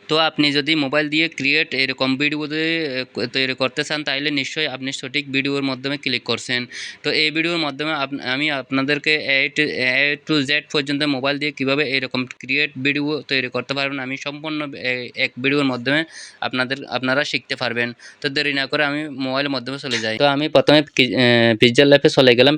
তো আপনি যদি মোবাইল দিয়ে ক্রিয়েট এরকম ভিডিও তৈরি করতে চান তাহলে নিশ্চয়ই আপনি সঠিক ভিডিওর মাধ্যমে ক্লিক করছেন। তো এই ভিডিওর মাধ্যমে আমি আপনাদেরকে টু জেড পর্যন্ত মোবাইল দিয়ে কীভাবে এরকম ক্রিয়েট ভিডিও তৈরি করতে পারবেন আমি সম্পূর্ণ এক ভিডিওর মাধ্যমে আপনারা শিখতে পারবেন। তো দেরি না করে আমি মোবাইলের মাধ্যমে চলে যাই। তো আমি প্রথমে পিক্সেল ল্যাবে চলে গেলাম।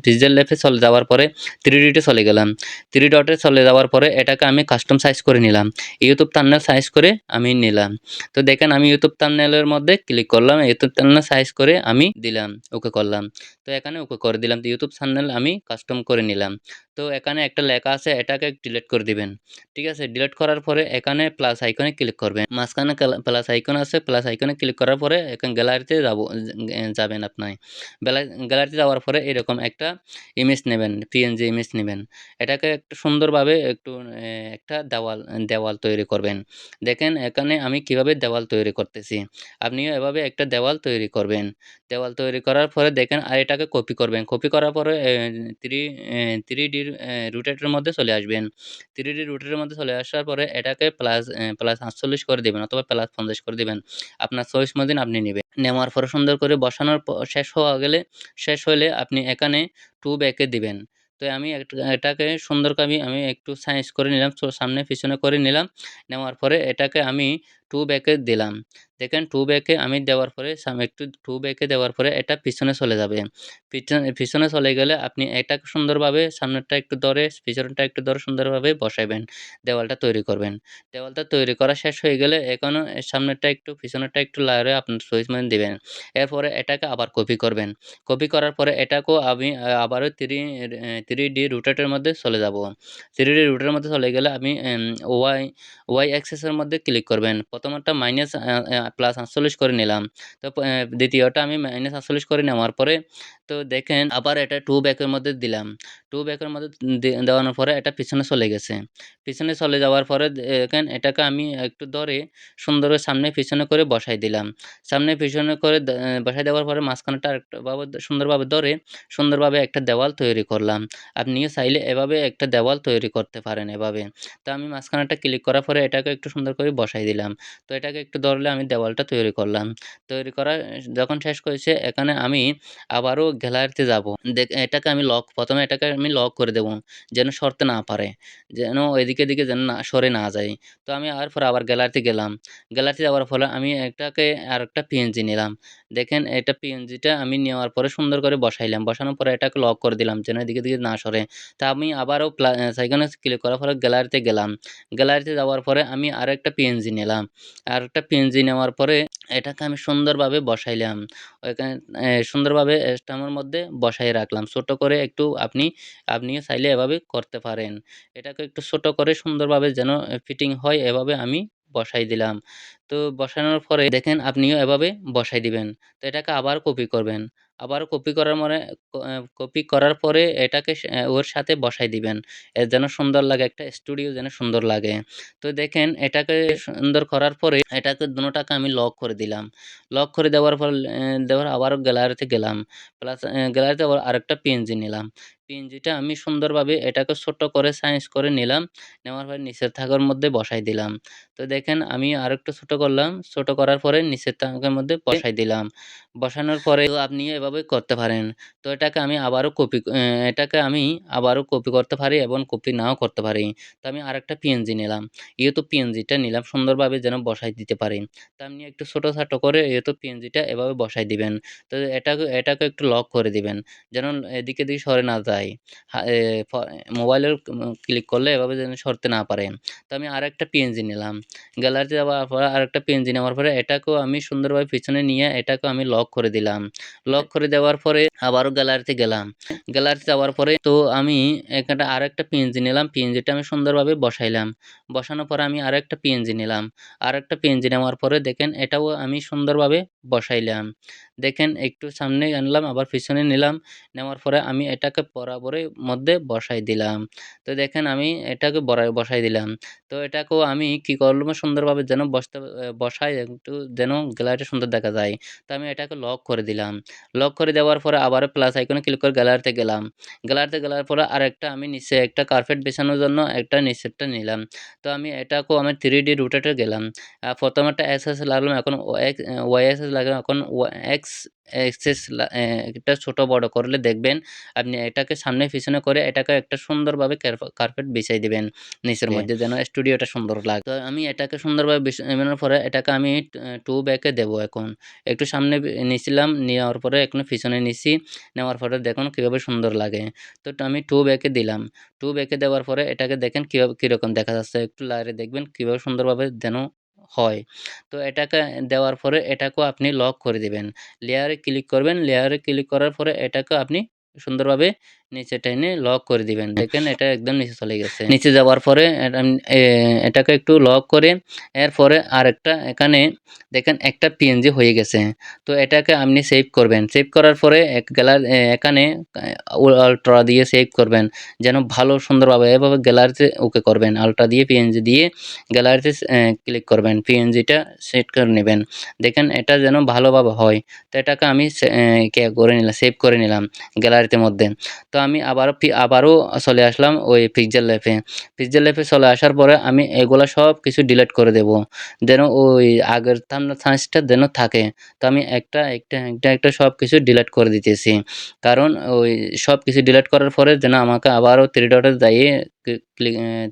পিক্সেল ল্যাবে চলে যাওয়ার পরে 3D চলে গেলাম। 3 ডটে চলে যাওয়ার পরে এটাকে আমি কাস্টম সাইজ করে নিলাম। ইউটিউব থাম্বনেল সাইজ করে আমি নিলাম। তো দেখেন আমি ইউটিউব থাম্বনেলের মধ্যে ক্লিক করলাম। ইউটিউব থাম্বনেল সাইজ করে আমি দিলাম, ওকে করলাম। তো এখানে ওকে করে দিলাম। তো ইউটিউব থাম্বনেল আমি কাস্টম করে নিলাম। তো এখানে একটা লেখা আছে, এটাকে ডিলিট করে দিবেন। ঠিক আছে? ডিলিট করার পরে এখানে প্লাস আইকনে ক্লিক করবেন। মাঝখানে প্লাস আইকন আছে, প্লাস আইকনে ক্লিক করার পরে এখানে গ্যালারিতে যাবেন আপনি। গ্যালারিতে যাওয়ার পরে এরকম একটা ইমেজ নেবেন, পিএনজি ইমেজ নেবেন। এটাকে একটু সুন্দরভাবে একটা দেওয়াল তৈরি করবেন। দেখেন এখানে আমি কিভাবে দেওয়াল তৈরি করতেছি। আপনিও এভাবে একটা দেওয়াল তৈরি করবেন। দেওয়াল তৈরি করার পরে দেখেন আর এটাকে কপি করবেন। কপি করার পরে 3D রুটেটের মধ্যে চলে আসবেন। 3D রুটেটের মধ্যে চলে আসার পরে এটাকে প্লাস ৪৮ করে দিবেন অথবা প্লাস ৫০ করে দিবেন। আপনার চয়েস মতন আপনি নিবেন। নেওয়ার পরে সুন্দর করে বসানোর শেষ হলে আপনি এখানে 2 ব্যাকে দিবেন। তো আমি এটাকে সুন্দর করে আমি একটু সাইজ করে নিলাম। সামনে পিছনে করে নিলাম। নেওয়ার পরে এটাকে আমি 2 ব্যাকে দিলাম। দেখেন 2 ব্যাকে আমি দেওয়ার পরে একটু 2 ব্যাকে দেওয়ার পরে এটা পিছনে চলে যাবে। পিছনে চলে গেলে আপনি এটাকে সুন্দরভাবে সামনেরটা একটু ধরে, পিছনেরটা একটু ধরে সুন্দরভাবে বসাইবেন। দেওয়ালটা তৈরি করবেন। দেওয়ালটা তৈরি করা শেষ হয়ে গেলে এখনো সামনেরটা একটু পিছনেরটা একটু লাড়ে আপনার চয়েস মতন দিবেন। এরপরে এটাকে আবার কপি করবেন। কপি করার পরে এটাকেও আমি আবারও 3D রুটেটের মধ্যে চলে যাব। 3D রুটের মধ্যে চলে গেলে আমি ওয়াই অ্যাক্সিস এর মধ্যে ক্লিক করবেন। প্রথমেরটা মাইনাস প্লাস ৪৮ করে নিলাম। তো দ্বিতীয়টা আমি মাইনাস ৪৮ করে নেওয়ার পরে তো দেখেন আবার এটা 2 ব্যাকের মধ্যে দিলাম। 2 ব্যাকের মধ্যে দেওয়ানোর পরে এটা পিছনে চলে গেছে। পিছনে চলে যাওয়ার পরে দেখেন এটাকে আমি একটু ধরে সুন্দর করে সামনে পিছনে করে বসাই দিলাম। সামনে পিছনে করে বসায় দেওয়ার পরে মাঝখানেরটা আরেকটাভাবে সুন্দরভাবে ধরে সুন্দরভাবে একটা দেওয়াল তৈরি করলাম। আপনিও চাইলে এভাবে একটা দেওয়াল তৈরি করতে পারেন এভাবে। তো আমি মাঝখানেরটা ক্লিক করার পরে এটাকে একটু সুন্দর করে বসাই দিলাম। তো এটাকে একটু ধরলে আমি দেওয়ালটা তৈরি করলাম। তৈরি করা যখন শেষ করেছি এখানে আমি আবারও গ্যালারিতে যাব। এটাকে আমি প্রথমে এটাকে আমি লক করে দেব। যেন সরতে না পারে। যেন এদিকে যেন সরে না যায়। তো আমি আবার গ্যালারিতে গেলাম। গ্যালারিতে যাওয়ার ফলে আমি এটাকে আরেকটা পিএনজি নিলাম। দেখেন এটা পিএনজিটা আমি নেওয়ার পরে সুন্দর করে বসাইলাম। বসানোর পরে এটাকে লক করে দিলাম যেন এদিকে না সরে। তা আমি আবারও সেখানে ক্লিক করার পরে গ্যালারিতে গেলাম। গ্যালারিতে যাওয়ার পরে আমি আরেকটা পিএনজি নিলাম। আরেকটা পিএনজি নেওয়ার পরে এটাকে আমি সুন্দরভাবে বসাইলাম। ওইখানে সুন্দরভাবে স্ট্যামের মধ্যে বসায় রাখলাম। ছোট করে একটু আপনিও চাইলে এভাবে করতে পারেন। এটাকে একটু ছোট করে সুন্দরভাবে যেন ফিটিং হয় এভাবে আমি বসাই দিলাম। তো বসানোর পরে দেখেন আপনিও এভাবে বসাই দিবেন। তো এটাকে আবার কপি করবেন। আবার কপি করার মানে কপি করার পরে এটাকে ওর সাথে বসাই দিবেন। যেন সুন্দর লাগে একটা স্টুডিও যেন সুন্দর লাগে। তো দেখেন এটাকে সুন্দর করার পরে এটাকে দোনোটাকে আমি লক করে দিলাম। লক করে দেওয়ার পর দেওয়ার আবারও গ্যালারিতে গেলাম। প্লাস গ্যালারিতে আবার আরেকটা পিএনজি নিলাম। পিএনজিটা আমি সুন্দরভাবে এটাকে ছোট করে সাইজ করে নিলাম। নেওয়ার পরে নিচের থাকের মধ্যে বসাই দিলাম। তো দেখেন আমি আরেকটু ছোট করলাম। ছোট করার পরে নিচের তাকের মধ্যে বসাই দিলাম। বসানোর পরে তো আপনিও এভাবে করতে পারেন। তো এটাকে আমি আবারও কপি করতে পারি এবং কপি নাও করতে পারি। তো আমি আরেকটা পিএনজি নিলাম। যেহেতু পিএনজিটা নিলাম সুন্দরভাবে যেন বসাই দিতে পারি। তো আপনি একটু ছোট করে যেহেতু পিএনজিটা এভাবে বসাই দিবেন। তো এটাকে একটু লক করে দিবেন। যেন এদিকে সরে না যায়। হা এ ফ মোবাইলের ক্লিক করলে এভাবে যেন সরতে না পারে। তো আমি আরেকটা পিএনজি নিলাম। গ্যালারিতে যাওয়ার পরে আরেকটা পিএনজি নেওয়ার পরে এটাকেও আমি সুন্দরভাবে পিছনে নিয়ে এটাকেও আমি লক করে দিলাম। লক করে দেওয়ার পরে আবারও গ্যালারিতে গেলাম। গ্যালারিতে যাওয়ার পরে তো আমি এখানটা আরেকটা পিএনজি নিলাম। পিএনজিটা আমি সুন্দরভাবে বসাইলাম। বসানোর পরে আমি আরেকটা পিএনজি নিলাম। আরেকটা পিএনজি নেওয়ার পরে দেখেন এটাও আমি সুন্দরভাবে বসাইলাম। দেখেন একটু সামনে আনলাম আবার পিছনে নিলাম, নেওয়ার পরে আমি এটাকে বরাবরের মধ্যে বসাই দিলাম। তো দেখেন আমি এটাকে বসাই দিলাম। তো এটাকেও আমি কি করলাম সুন্দরভাবে যেন বসাই একটু যেন গ্যালারিটা সুন্দর দেখা যায়। তো আমি এটাকে লক করে দিলাম। লক করে দেওয়ার পরে আবারও প্লাস আইকনে ক্লিক করে গ্যালারিতে গেলাম। গ্যালারিতে গেলার পরে আরেকটা আমি নিচে একটা কার্পেট বিছানোর জন্য একটা নিচেরটা নিলাম। তো আমি এটাকেও আমি 3D রুটেটে গেলাম। প্রথমে একটা এক্স লাগলাম, এখন ওয়াই অ্যাক্সিস লাগলাম, এখন এক্স অ্যাক্সিস এটা ছোট বড় করলে দেখবেন আপনি এটাকে সামনে পিছনে করে এটাকে একটা সুন্দরভাবে কার্পেট বিছাই দিবেন নিচের মধ্যে যেন স্টুডিওটা সুন্দর লাগে। তো আমি এটাকে সুন্দরভাবে বিছানোর পরে এটাকে আমি 2 ব্যাকে দেবো এখন। একটু সামনে নিছিলাম, নেওয়ার পরে এখন পিছনে নিছি, নেওয়ার পরে দেখুন কীভাবে সুন্দর লাগে। তো আমি 2 ব্যাকে দিলাম। 2 ব্যাকে দেওয়ার পরে এটাকে দেখেন কীরকম দেখা যাচ্ছে। একটু লারে দেখবেন কীভাবে সুন্দরভাবে যেন হয়। তো এটাকে দেওয়ার পরে এটাকেও আপনি লক করে দিবেন। লেয়ারে ক্লিক করবেন, লেয়ারে ক্লিক করার পরে এটাকেও আপনি সুন্দরভাবে নিচে টেনে লক করে দিবেন। দেখেন এটা একদম নিচে চলে গেছে। নিচে যাওয়ার পরে এটাকে একটু লক করে এরপরে আরেকটা এখানে দেখেন একটা পিএনজি হয়ে গেছে। তো এটাকে আপনি সেভ করবেন। সেভ করার পরে এখানে আল্ট্রা দিয়ে সেভ করবেন। যেন ভালো সুন্দরভাবে এভাবে গ্যালারিতে ওকে করবেন। আল্ট্রা দিয়ে পিএনজি দিয়ে গ্যালারিতে ক্লিক করবেন। পিএনজিটা সেট করে নেবেন। দেখেন এটা যেন ভালোভাবে হয়। তো এটাকে আমি সেভ করে নিলাম গ্যালারিতে মধ্যে। তো আমি আবারও চলে আসলাম ওই পিক্সেল ল্যাবে। পিক্সেল ল্যাবে চলে আসার পরে আমি এগুলা সবকিছু ডিলিট করে দেবো। যেন ওই আগের থাঁজটা যেন থাকে। তো আমি একটা সবকিছু ডিলিট করে দিতেছি। কারণ ওই সবকিছু ডিলিট করার পরে যেন আমাকে আবারও 3 ডটে যাইয়ে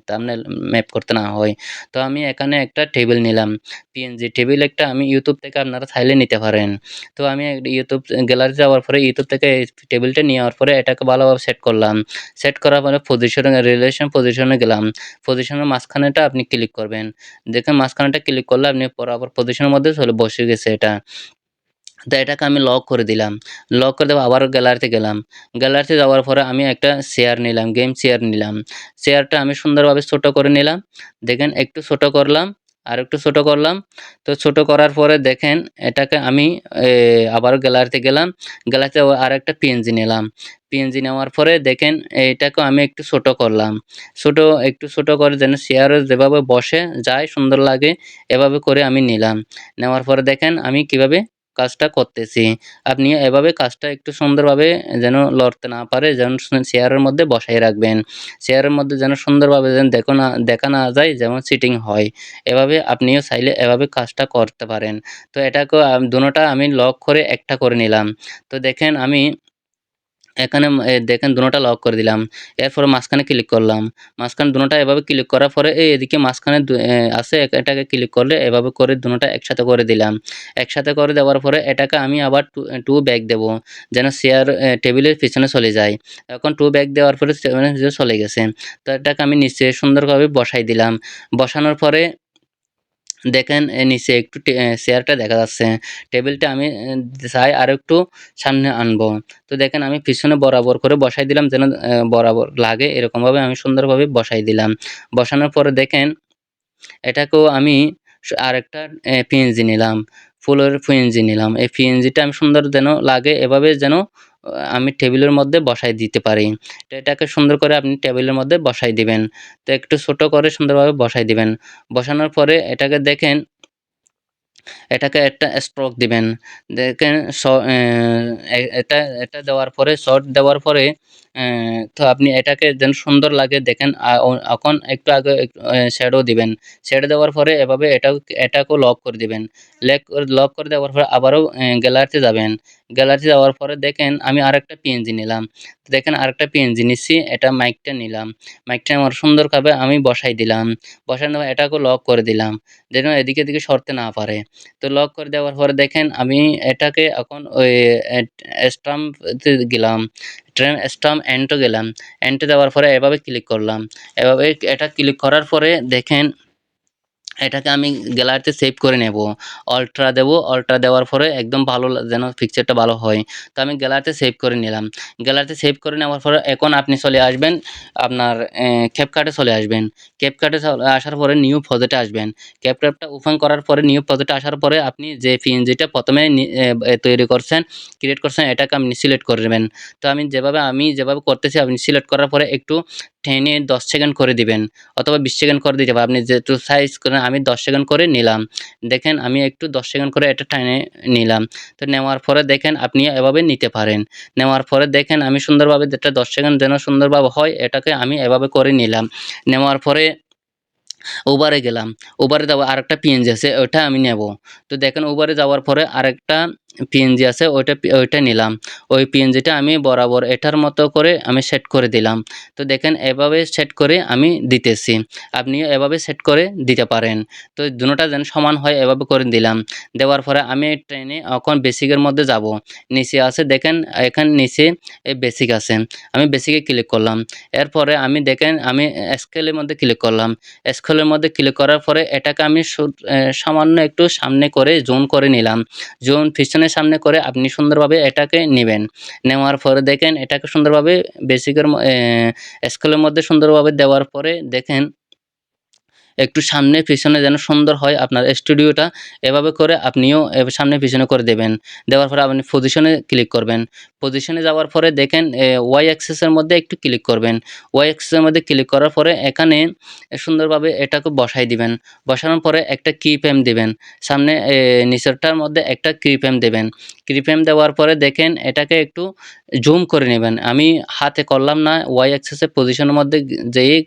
থাম্বনেল ম্যাপ করতে না হয়। তো আমি এখানে একটা টেবিল নিলাম। পিএনজি টেবিল একটা আমি ইউটিউব থেকে আপনারা চাইলে নিতে পারেন। তো আমি ইউটিউব গ্যালারিতে যাওয়ার পরে ইউটিউব থেকে এই টেবিলটা নেওয়ার পরে এটাকে ভালোভাবে সেট করলাম। সেট করার পরে রিলেশন পজিশনে গেলাম। পজিশনের মাঝখানেটা আপনি ক্লিক করবেন। দেখেন মাঝখানেটা ক্লিক করলে আপনি বরাবর পজিশনের মধ্যে বসে গেছে এটা। তো এটাকে আমি লক করে দিলাম। লক করে দেওয়া আবারও গ্যালারিতে গেলাম। গ্যালারিতে যাওয়ার পরে আমি একটা চেয়ার নিলাম, গেম চেয়ার নিলাম। চেয়ারটা আমি সুন্দরভাবে ছোট করে নিলাম। দেখেন একটু ছোট করলাম, আরেকটু ছোট করলাম। তো ছোট করার পরে দেখেন এটাকে আমি এ আবারও গ্যালারিতে গেলাম। গ্যালারিতে আরেকটা পিএনজি নিলাম। পিএনজি নেওয়ার পরে দেখেন এটাকেও আমি একটু ছোট করলাম। একটু ছোট করে যেন চেয়ারে যেভাবে বসে যায় সুন্দর লাগে এভাবে করে আমি নিলাম। নেওয়ার পরে দেখেন আমি কিভাবে কাজটা করতেছি। আপনিও এভাবে কাজটা একটু সুন্দরভাবে যেন লড়তে না পারে যেন চেয়ারের মধ্যে বসায় রাখবেন। চেয়ারের মধ্যে যেন সুন্দরভাবে যেন দেখা না যায় যেমন চিটিং হয়। এভাবে আপনিও চাইলে এভাবে কাজটা করতে পারেন। তো এটাকেও দোনোটা আমি লক করে একটা করে নিলাম। তো দেখেন আমি এখানে দেখেন দোনোটা লক করে দিলাম। এরপরে মাঝখানে ক্লিক করলাম। মাঝখানে দোনোটা এভাবে ক্লিক করার পরে এদিকে মাঝখানে আছে এটাকে ক্লিক করলে এভাবে করে দোনোটা একসাথে করে দিলাম। একসাথে করে দেওয়ার পরে এটাকে আমি আবার 2 ব্যাক দেবো। যেন টেবিলের পিছনে চলে যায়। এখন 2 ব্যাক দেওয়ার পরে চলে গেছে। তো এটাকে আমি নিচে সুন্দরভাবে বসাই দিলাম। বসানোর পরে দেখেন নিচে একটু চেয়ারটা দেখা যাচ্ছে। টেবিলটা আমি চাই আরেকটু সামনে আনবো। তো দেখেন আমি পিছনে বরাবর করে বসাই দিলাম যেন বরাবর লাগে এরকমভাবে আমি সুন্দরভাবে বসাই দিলাম। বসানোর পরে দেখেন এটাকেও আমি আরেকটা পিএনজি নিলাম। ফুলের পিএনজি নিলাম। এই পিএনজিটা আমি সুন্দর যেন লাগে এভাবে যেন আমি টেবিলের মধ্যে বসায় দিতে পারি। তো এটাকে সুন্দর করে আপনি টেবিলের মধ্যে বসাই দিবেন। তো একটু ছোট করে সুন্দরভাবে বসাই দিবেন। বসানোর পরে এটাকে দেখেন এটাকে একটা স্ট্রোক দিবেন। দেখেন স অ্যা এ এটা এটা দেওয়ার পরে শর্ট দেওয়ার পরে তো আপনি এটাকে যেন সুন্দর লাগে দেখেন এখন একটু আগে শ্যাডো দিবেন। শ্যাডো দেওয়ার পরে এভাবে এটাকেও লক করে দিবেন। লক করে দেওয়ার পরে আবারও গ্যালারিতে যাবেন। গ্যালারিতে যাওয়ার পরে দেখেন আমি আরেকটা পিএনজি নিলাম। দেখেন আরেকটা পিএনজি নিচ্ছি, এটা মাইকটা নিলাম। মাইকটা আমার সুন্দরভাবে আমি বসাই দিলাম। বসানোর পর এটাকেও লক করে দিলাম। যেন এদিকে ওদিকে সরতে না পারে। তো লক করে দেওয়ার পরে দেখেন আমি এটাকে এখন ওই স্টাম্প তে গেলাম। স্টাম্প এন্ড এ গেলাম। এন্ড এ যাওয়ার পরে এভাবে ক্লিক করলাম। এভাবে এটা ক্লিক করার পরে দেখেন এটাকে আমি গ্যালারিতে সেভ করে নেব। অল্ট্রা দেব, অল্ট্রা দেওয়ার পরে একদম ভালো যেন পিকচারটা ভালো হয়। তো আমি গ্যালারিতে সেভ করে নিলাম। গ্যালারিতে সেভ করে নেওয়ার পরে এখন আপনি চলে আসবেন আপনার CapCut চলে আসবেন। CapCut চলে আসার পরে নিউ প্রজেক্টে আসবেন। CapCutটা ওপেন করার পরে নিউ প্রজেক্টে আসার পরে আপনি যে পিএনজিটা ১ম এ তৈরি করছেন, ক্রিয়েট করছেন এটাকে আপনি সিলেক্ট করে নেবেন। তো আমি যেভাবে করতেছি আপনি সিলেক্ট করার পরে একটু টেনে ১০ সেকেন্ড করে দিবেন অথবা ২০ সেকেন্ড করে দিতে পারেন। আপনি যেহেতু সাইজ করেন আমি ১০ সেকেন্ড করে নিলাম। দেখেন আমি একটু ১০ সেকেন্ড করে এটা টেনে নিলাম। তো নেওয়ার পরে দেখেন আপনি এভাবে নিতে পারেন। নেওয়ার পরে দেখেন আমি সুন্দরভাবে যেটা ১০ সেকেন্ড যেন সুন্দরভাবে হয় এটাকে আমি এভাবে করে নিলাম। নেওয়ার পরে উবারে গেলাম। উবারে যাওয়া আরেকটা পিএনজি আছে ওইটা আমি নেব। তো দেখেন উবারে যাওয়ার পরে আরেকটা পিএনজি আছে ওইটা নিলাম। ওই পিএনজিটা আমি বরাবর এটার মতো করে আমি সেট করে দিলাম। তো দেখেন এভাবে সেট করে আমি দিতেছি। আপনিও এভাবে সেট করে দিতে পারেন। তো দুনোটা যেন সমান হয় এভাবে করে দিলাম। দেওয়ার পরে আমি ট্রেনে এখন বেসিকের মধ্যে যাব। নিচে আছে দেখেন এখানে নিচে বেসিক আছে। আমি বেসিকে ক্লিক করলাম। এরপরে আমি দেখেন আমি স্কেলের মধ্যে ক্লিক করলাম। স্কেলের মধ্যে ক্লিক করার পরে এটাকে আমি সামান্য একটু সামনে করে জুম করে নিলাম। জুম পিছনের সামনে করে আপনি সুন্দরভাবে এটাকে নিবেন। নেওয়ার পরে দেখেন এটাকে সুন্দরভাবে বেসিকের স্কেলের মধ্যে সুন্দরভাবে দেওয়ার পরে দেখেন একটু সামনে পিছনে যেন সুন্দর হয় আপনার স্টুডিওটা। এভাবে করে আপনিও সামনে পিছনে করে দেবেন। দেওয়ার পরে আপনি পজিশনে ক্লিক করবেন। পজিশনে যাওয়ার পরে দেখেন ওয়াই অ্যাক্সিস এর মধ্যে একটু ক্লিক করবেন। ওয়াই অ্যাক্সিস এর মধ্যে ক্লিক করার পরে এখানে সুন্দরভাবে এটাকে বসায় দিবেন। বসানোর পরে একটা কি ফ্রেম দিবেন। সামনে নিচেরটার মধ্যে একটা কি ফ্রেম দেবেন। কি ফ্রেম দেওয়ার পরে দেখেন এটাকে একটু জুম করে নিবেন। আমি হাতে করলাম না, ওয়াই অ্যাক্সিস এর পজিশনের মধ্যে যেয়েই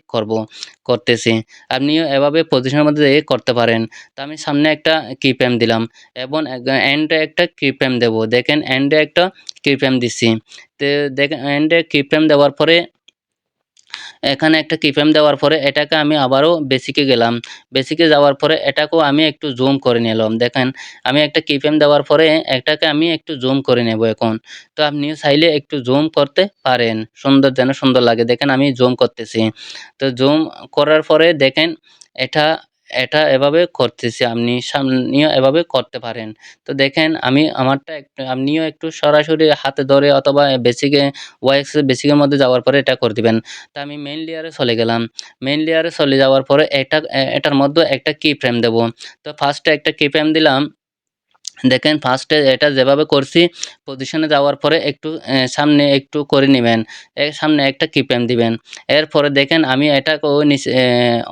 করতেছি। আপনিও এভাবে পজিশনের মধ্যে দিয়ে করতে পারেন। তো আমি সামনে একটা কি ফ্রেম দিলাম এবং এন্ডে একটা কি ফ্রেম দেব। দেখেন এন্ডে একটা কি ফ্রেম দিচ্ছি। তো দেখেন এন্ডে কি ফ্রেম দেওয়ার পরে এখানে একটা কিফ্রেম দেওয়ার পরে এটাকে আমি আবারও বেসিকে গেলাম। বেসিকে যাওয়ার পরে এটাকেও আমি একটু জুম করে নিলাম। দেখেন আমি একটা কিফ্রেম দেওয়ার পরে এটাকে আমি একটু জুম করে নেব এখন। তো আপনিও চাইলে একটু জুম করতে পারেন। সুন্দর যেন সুন্দর লাগে। দেখেন আমি জুম করতেছি। তো জুম করার পরে দেখেন এটা এটা এভাবে করতেছি। আপনিও এভাবে করতে পারেন। তো দেখেন আমি আমারটা একটু আপনিও একটু সরাসরি হাতে ধরে অথবা ওয়াইএক্স বেসিকের মধ্যে যাওয়ার পরে এটা করে দিবেন। তা আমি মেইন লেয়ারে চলে গেলাম। মেইন লেয়ারে চলে যাওয়ার পরে এটার মধ্যে একটা কি ফ্রেম দেব। তো ফার্স্টে একটা কি ফ্রেম দিলাম। দেখেন ফার্স্টে এটা যেভাবে করছি পজিশনে যাওয়ার পরে একটু সামনে একটু করে নিবেন। সামনে একটা কি ফ্রেম দিবেন। এরপরে দেখেন আমি এটাকেও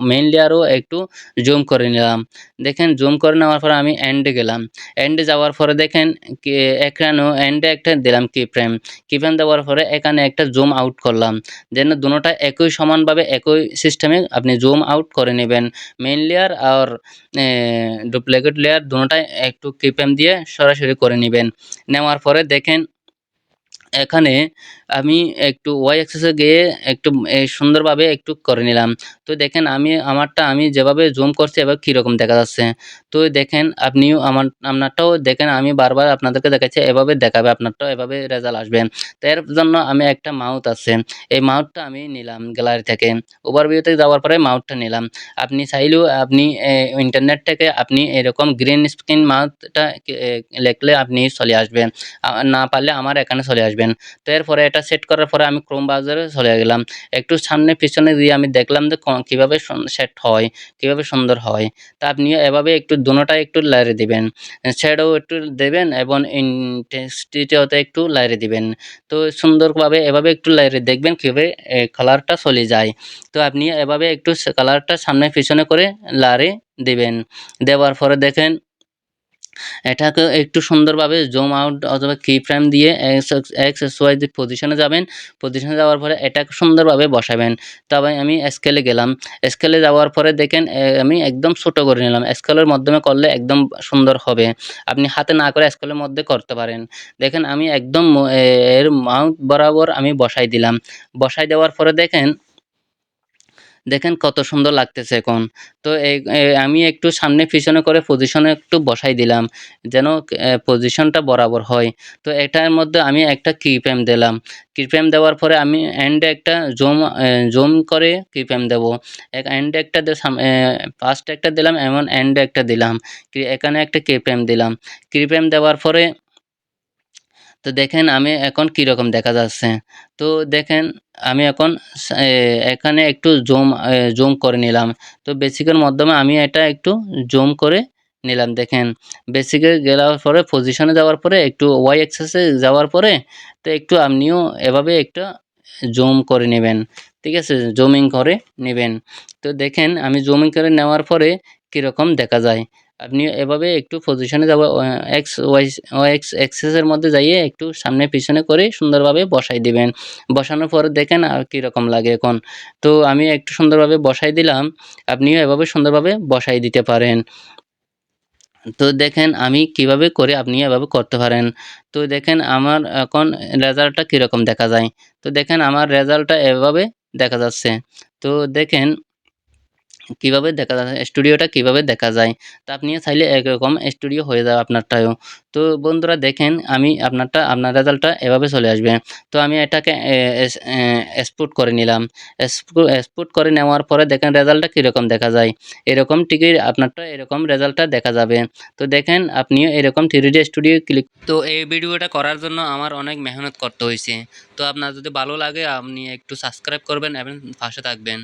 মেইন লেয়ারও একটু জুম করে নিলাম। দেখেন জুম করে নেওয়ার পরে আমি এন্ডে গেলাম। এন্ডে যাওয়ার পরে দেখেন কি এখানেও এন্ডে একটা দিলাম কি ফ্রেম। কি ফ্রেম দেওয়ার পরে এখানে একটা জুম আউট করলাম। যেন দুটোটা একই সমানভাবে একই সিস্টেমে আপনি জুম আউট করে নিবেন। মেইন লেয়ার আর এ ডুপ্লিকেট লেয়ার দোনোটাই একটু কিপ্যাম দিয়ে সরাসরি করে নিবেন। নেওয়ার পরে দেখেন এখানে আমি একটু ওয়াই অ্যাক্সিসে গিয়ে একটু সুন্দরভাবে একটু করে নিলাম। তো দেখেন আমারটা আমি যেভাবে জুম করছি এবার কীরকম দেখা যাচ্ছে। তো দেখেন আপনিও আপনারটাও দেখেন আমি বারবার আপনাদেরকে দেখাচ্ছি এভাবে দেখাবে আপনারটাও এভাবে রেজাল্ট আসবে। তো এর জন্য আমি একটা মাউস আছে। এই মাউসটা আমি নিলাম গ্যালারি থেকে। ওভারভিউতে যাওয়ার পরে মাউসটা নিলাম। আপনি চাইলেও আপনি ইন্টারনেট থেকে আপনি এরকম গ্রিন স্ক্রিন মাউসটা লিখলে আপনি চলে আসবে। না পারলে আমার এখানে চলে আসবেন। তো এরপরে এটা সেট করার পরে আমি ক্রোম ব্রাউজারে চলে গেলাম। একটু সামনে পিছনে দিয়ে আমি দেখলাম যে কিভাবে সেট হয়, কিভাবে সুন্দর হয়। তো আপনিও এভাবে একটু দোনোটাই একটু লাইরে দিবেন। শ্যাডো একটু দেবেন এবং ইনটেনসিটিতে একটু লাইরে দিবেন। তো সুন্দরভাবে এভাবে একটু লাইরে দেখবেন কিভাবে কালারটা চলে যায়। তো আপনি এভাবে একটু কালারটা সামনে পিছনে করে লারে দিবেন। দেওয়ার পরে দেখেন এটাকে একটু সুন্দরভাবে জুম আউট অথবা কি ফ্রেম দিয়ে XY যে পজিশনে যাবেন। পজিশনে যাওয়ার পরে এটাকে সুন্দরভাবে বসাবেন। তবে আমি স্কেলে গেলাম। স্কেলে যাওয়ার পরে দেখেন আমি একদম ছোট করে নিলাম। স্কেলের মাধ্যমে করলে একদম সুন্দর হবে। আপনি হাতে না করে স্কেলের মধ্যে করতে পারেন। দেখেন আমি একদম এর মাউথ বরাবর আমি বসাই দিলাম। বসাই দেওয়ার পরে দেখেন দেখেন কত সুন্দর লাগতেছে এখন। তো আমি একটু সামনে পিছনে করে পজিশনে একটু বসাই দিলাম, যেন পজিশনটা বরাবর হয়। তো এটার মধ্যে আমি একটা কি-ফ্রেম দিলাম। কি-ফ্রেম দেওয়ার পরে আমি এন্ডে একটা জুম করে কি-ফ্রেম দেবো। এন্ডে একটা ফার্স্ট একটা দিলাম এবং এন্ডে একটা দিলাম। এখানে একটা কি-ফ্রেম দিলাম। কি-ফ্রেম দেওয়ার পরে তো দেখেন আমি এখন কিরকম দেখা যাচ্ছে। তো দেখেন আমি এখন এখানে একটু জুম করে নিলাম। তো বেসিকের মাধ্যমে আমি এটা একটু জুম করে নিলাম দেখেন। বেসিকে গেলার পরে পজিশনে যাওয়ার পরে একটু ওয়াই অ্যাক্সিস এ যাওয়ার পরে তো একটু আপনিও এভাবে একটা জুম করে নিবেন। ঠিক আছে? জুমিং করে নিবেন। তো দেখেন আমি জুমিং করে নেওয়ার পরে কিরকম দেখা যায়। আপনি এভাবে একটু পজিশনে যাব এক্স ওয়াই এক্স অ্যাক্সিস এর মধ্যে যাইয়ে একটু সামনে পিছনে করে সুন্দরভাবে বসাই দিবেন। বসানোর পরে দেখেন কিরকম লাগে এখন। তো আমি একটু সুন্দরভাবে বসাই দিলাম। আপনিও এভাবে সুন্দরভাবে বসাই দিতে পারেন। তো দেখেন আমি কিভাবে করে আপনি এভাবে করতে পারেন। তো দেখেন আমার এখন রেজাল্টটা কিরকম দেখা যায়। তো দেখেন আমার রেজাল্টটা এভাবে দেখা যাচ্ছে। তো দেখেন কিভাবে দেখা যায় স্টুডিওটা কিভাবে দেখা যায়। তো আপনিও চাইলে একরকম স্টুডিও হয়ে যাবে আপনারটাও। তো বন্ধুরা দেখেন আমি আপনার রেজাল্টটা এভাবে চলে আসবে। তো আমি এটাকে এক্সপোর্ট করে নিলাম। এক্সপোর্ট করে নেওয়ার পরে দেখেন রেজাল্টটা কিরকম দেখা যায়। এরকম ঠিকই আপনারটা এরকম রেজাল্টটা দেখা যাবে। তো দেখেন আপনিও এরকম 3D স্টুডিও ক্লিক। তো এই ভিডিওটা করার জন্য আমার অনেক মেহনত করতে হইছে। তো আপনার যদি ভালো লাগে আপনি একটু সাবস্ক্রাইব করবেন এবং পাশে থাকবেন।